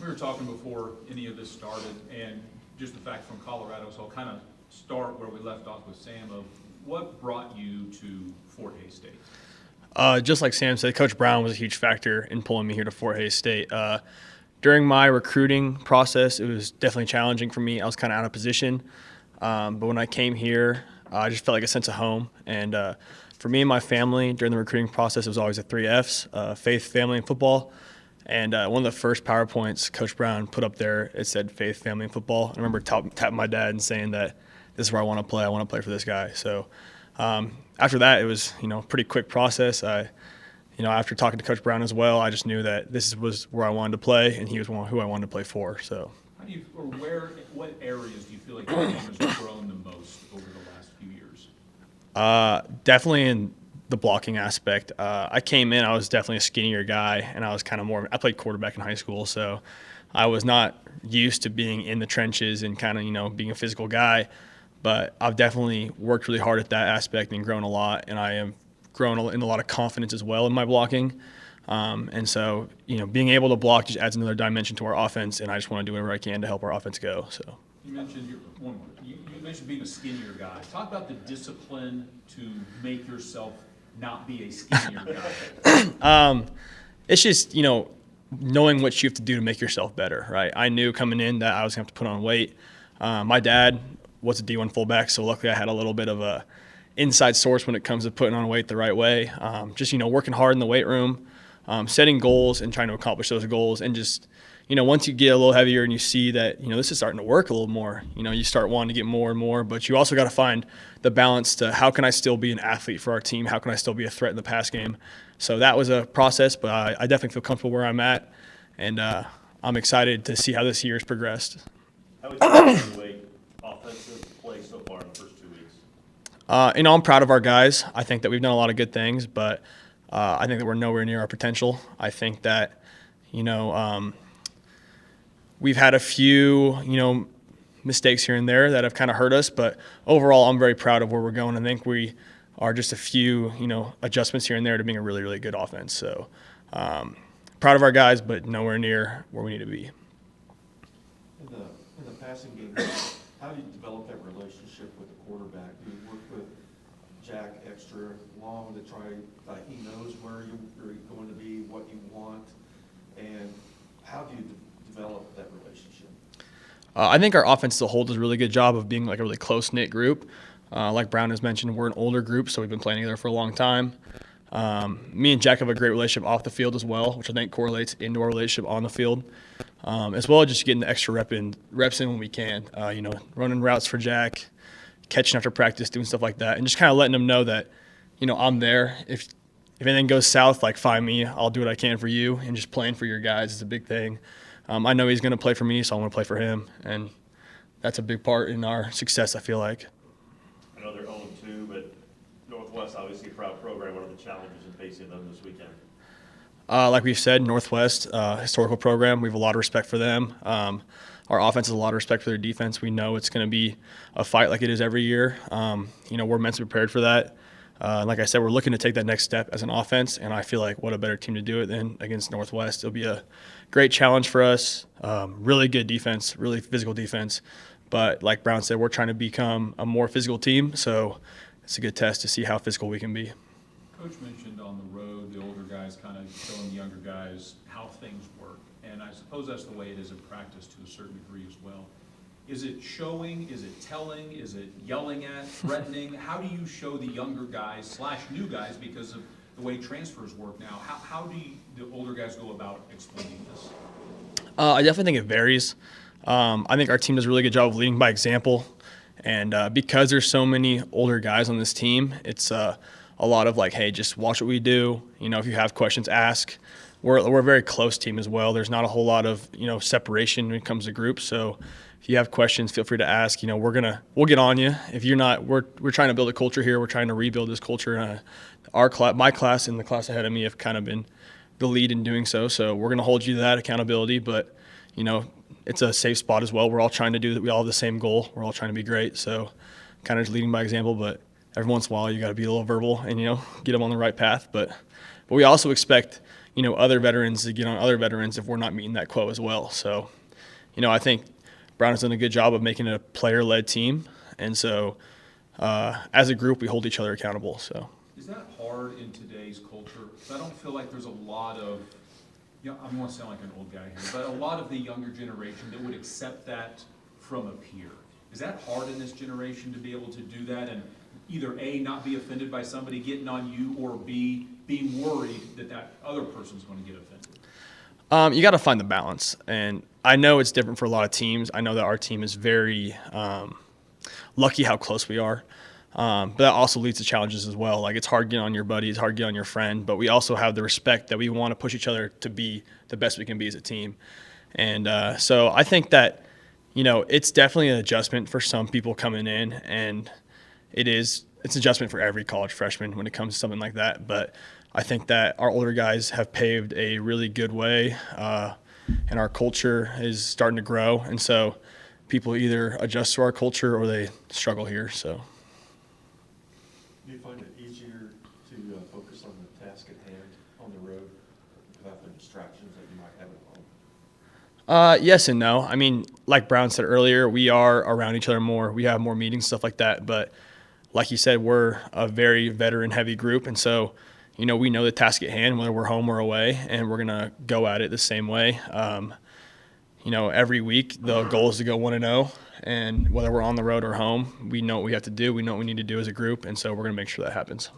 We were talking before any of this started, and just the fact from Colorado, so I'll kind of start where we left off with Sam of what brought you to Fort Hays State? Just like Sam said, Coach Brown was a huge factor in pulling me here to Fort Hays State. During my recruiting process, it was definitely challenging for me. I was kind of out of position. But when I came here, I just felt like a sense of home. And for me and my family, during the recruiting process, it was always the 3 Fs, faith, family, and football. And one of the first PowerPoints Coach Brown put up there, it said faith, family, and football. I remember tapping my dad and saying that this is where I want to play. I want to play for this guy. So after that, it was a pretty quick process. After talking to Coach Brown as well, I just knew that this was where I wanted to play, and he was who I wanted to play for. So, what areas do you feel like your game has grown the most over the last few years? Definitely in the blocking aspect. I came in, I was definitely a skinnier guy, and I was kind of I played quarterback in high school, so I was not used to being in the trenches and kind of being a physical guy. But I've definitely worked really hard at that aspect and grown a lot, and I have grown in a lot of confidence as well in my blocking. And so, being able to block just adds another dimension to our offense, and I just want to do whatever I can to help our offense go. So you mentioned you mentioned being a skinnier guy. Talk about the discipline to make yourself not be a skinnier guy. It's just knowing what you have to do to make yourself better, right? I knew coming in that I was going to have to put on weight. My dad was a D1 fullback, so luckily I had a little bit of a inside source when it comes to putting on weight the right way. Just working hard in the weight room, setting goals and trying to accomplish those goals, and just once you get a little heavier and you see that this is starting to work a little more, you start wanting to get more and more. But you also got to find the balance to how can I still be an athlete for our team? How can I still be a threat in the pass game? So that was a process, but I definitely feel comfortable where I'm at, and I'm excited to see how this year has progressed. How would you evaluate offensive play so far in the first 2 weeks? I'm proud of our guys. I think that we've done a lot of good things, but I think that we're nowhere near our potential. I think that, we've had a few, mistakes here and there that have kind of hurt us, but overall I'm very proud of where we're going. I think we are just a few, adjustments here and there to being a really, really good offense. So proud of our guys, but nowhere near where we need to be. In the passing game, how do you develop that relationship with the quarterback? Do you work with Jack extra long to try, like he knows where you're going to be, what you want, and how do you develop that relationship? I think our offense as a whole does a really good job of being like a really close-knit group. Like Brown has mentioned, we're an older group, so we've been playing together for a long time. Me and Jack have a great relationship off the field as well, which I think correlates into our relationship on the field, as well as just getting the extra reps in when we can. Running routes for Jack, catching after practice, doing stuff like that, and just kind of letting him know that, I'm there. If anything goes south, like find me, I'll do what I can for you, and just playing for your guys is a big thing. I know he's going to play for me, so I want to play for him, and that's a big part in our success, I feel like. I know they're 0-2, but Northwest, obviously a proud program. What are the challenges in facing them this weekend? Like we've said, Northwest, historical program. We have a lot of respect for them. Our offense has a lot of respect for their defense. We know it's going to be a fight like it is every year. We're mentally prepared for that. Like I said, we're looking to take that next step as an offense, and I feel like what a better team to do it than against Northwest. It'll be a great challenge for us. Really good defense, really physical defense. But like Brown said, we're trying to become a more physical team, so it's a good test to see how physical we can be. Coach mentioned on the road the older guys kind of showing the younger guys how things work, and I suppose that's the way it is in practice to a certain degree as well. Is it showing? Is it telling? Is it yelling at, threatening? How do you show the younger guys / new guys, because of the way transfers work now, how do the older guys go about explaining this? I definitely think it varies. I think our team does a really good job of leading by example, and because there's so many older guys on this team, it's a lot of like, hey, just watch what we do. If you have questions, ask. We're a very close team as well. There's not a whole lot of separation when it comes to groups. So if you have questions, feel free to ask. We'll get on you. If you're not, we're trying to build a culture here. We're trying to rebuild this culture. My class and the class ahead of me have kind of been the lead in doing so. So we're going to hold you to that accountability. But it's a safe spot as well. We're all trying to do that. We all have the same goal. We're all trying to be great. So kind of just leading by example. But every once in a while, you got to be a little verbal and get them on the right path. But we also expect other veterans to get on other veterans if we're not meeting that quote as well. So, I think Brown has done a good job of making it a player-led team, and so as a group, we hold each other accountable. So, is that hard in today's culture? 'Cause I don't feel like there's a lot of, I'm gonna sound like an old guy here, but a lot of the younger generation that would accept that from a peer. Is that hard in this generation to be able to do that and either A, not be offended by somebody getting on you, or B, being worried that that other person's gonna get offended? You got to find the balance, and I know it's different for a lot of teams. I know that our team is very lucky how close we are, but that also leads to challenges as well. Like, it's hard getting on your buddy, it's hard getting on your friend, but we also have the respect that we want to push each other to be the best we can be as a team. And so I think that, it's definitely an adjustment for some people coming in, and it's an adjustment for every college freshman when it comes to something like that. But I think that our older guys have paved a really good way, and our culture is starting to grow. And so people either adjust to our culture or they struggle here. So, Do you find it easier to focus on the task at hand on the road without the distractions that you might have at home? Yes and no. I mean, like Brown said earlier, we are around each other more. We have more meetings, stuff like that. But like you said, we're a very veteran-heavy group, and so we know the task at hand, whether we're home or away, and we're gonna go at it the same way. Every week the goal is to go 1-0, and whether we're on the road or home, we know what we have to do. We know what we need to do as a group, and so we're gonna make sure that happens.